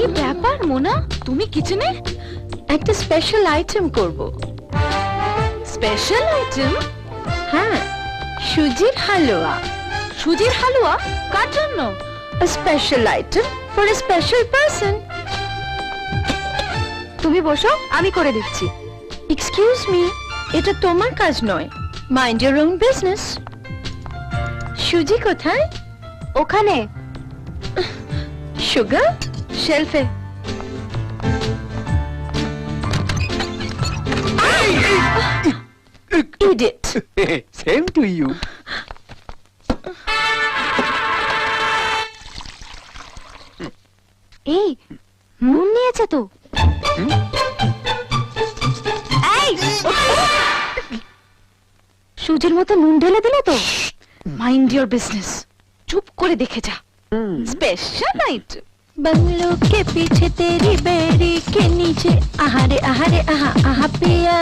কি ব্যাপার মোনা, তুমি কিচেনে একটা স্পেশাল আইটেম করব। Special item? হ্যাঁ, সুজির হালুয়া। সুজির হালুয়া? কার জন্য? A special item for a special person. তুমি বসো, আমি করে দিচ্ছি। Excuse me, এটা তোমার কাজ নয়। Mind your own business. সুজি কোথায়? ওখানে sugar? শেলফে। Idiot. Same to you. এই নুন নিয়েছে তো। এই সুজির মতো নুন ঢেলে দিলে তো। মাইন্ড ইওর বিজনেস, চুপ করে দেখে যা। Special item. बंगलों के पीछे तेरी बेरी के नीचे आहारे आहारे आहा आहा पिया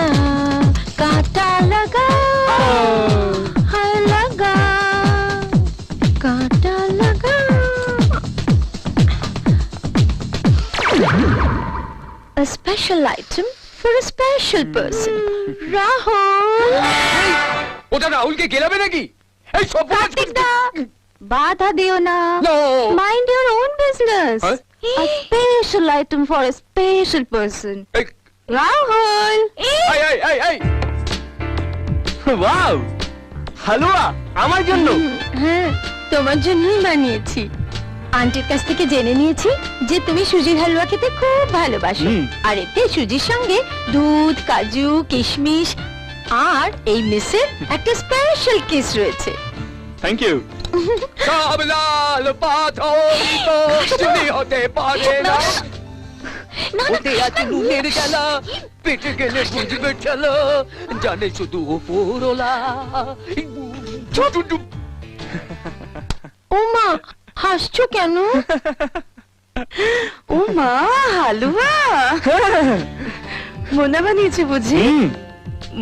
कांटा लगा हाय लगा कांटा लगा। A special item for a special person. Rahul. ওটা রাহুলকে গেলাবে নাকি? এই সব কার্তিক দা, বাধা দিও না। No. Mind your own business. Huh? A special item for a special person. এই Rahul. এই এই এই এই ওয়াও, হালুয়া আমার জন্য। হ্যাঁ, তোমার জন্যই বানিয়েছি। আন্টির কাছ থেকে জেনে নিয়েছি যে তুমি সুজির হালুয়া খেতে খুব ভালোবাসো। আর এতে সুজির সঙ্গে দুধ, কাজু, কিশমিশ আর এই মিসের একটা স্পেশাল কিস রয়েছে। Thank you. সব লাল পাথর তো চিনি হতে পারে না, ওতে আছে নুনের গেলা, পেটে গেলে বুঝবে চলো, জানে শুধু ওপরওয়ালা। ও মা, হাসছো কেন? ও মা, হালুয়া মোনা বানিয়েছে বুঝি?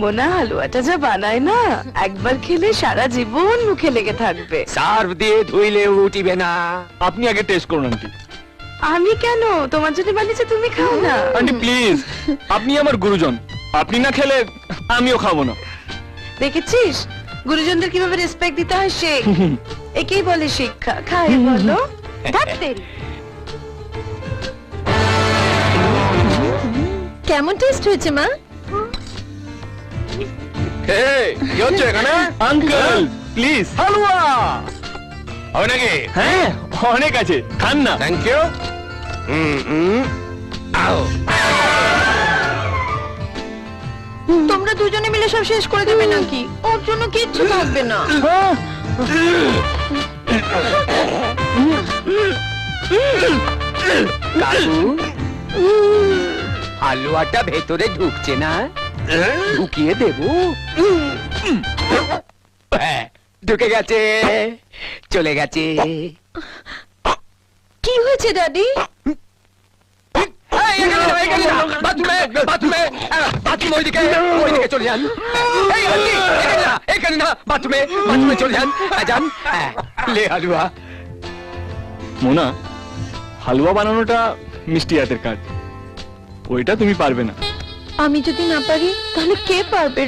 মোনা হালুয়াটা যা বানায় না, একবার খেলে সারা জীবন মুখে লেগে থাকবে। সার্ভ দিয়ে ধুইলে উঠিবে না। আপনি আগে টেস্ট করুন আন্টি। আমি কেন? তোমার জন্য বানিয়েছে, তুমি খাও না। আন্টি প্লিজ, আপনি আমার গুরুজন, আপনি না খেলে আমিও খাবো না। দেখেছিস গুরুজনদের কিভাবে রেসপেক্ট দিতে হয়, শেখ। একেই বলে শিক্ষা। খাই বলো। থাকতে কেমন টেস্ট হয়েছে মা? কি হচ্ছে এখানে? আঙ্কেল প্লিজ হালুয়া হবে নাকি? হ্যাঁ অনেক আছে, খান না। Thank you. তোমরা দুজনে মিলে সব শেষ করে দেবে নাকি? ওর জন্য কিচ্ছু থাকবে না। কাকু, হালুয়াটা ভেতরে ঢুকছে না, ঢুকিয়ে দেব। ঢুকে গেছে, চলে গেছে। কি হয়েছে দাদি? বাথরুমে ওইদিকে চলে যান। এখানে না, বাথরুমে চলে যান। যান, লে হালুয়া। মোনা, হালুয়া বানানোটা মিষ্টি হাতের কাজ, ওইটা তুমি পারবে না। আমি যদি না পারি তাহলে কে পারবে?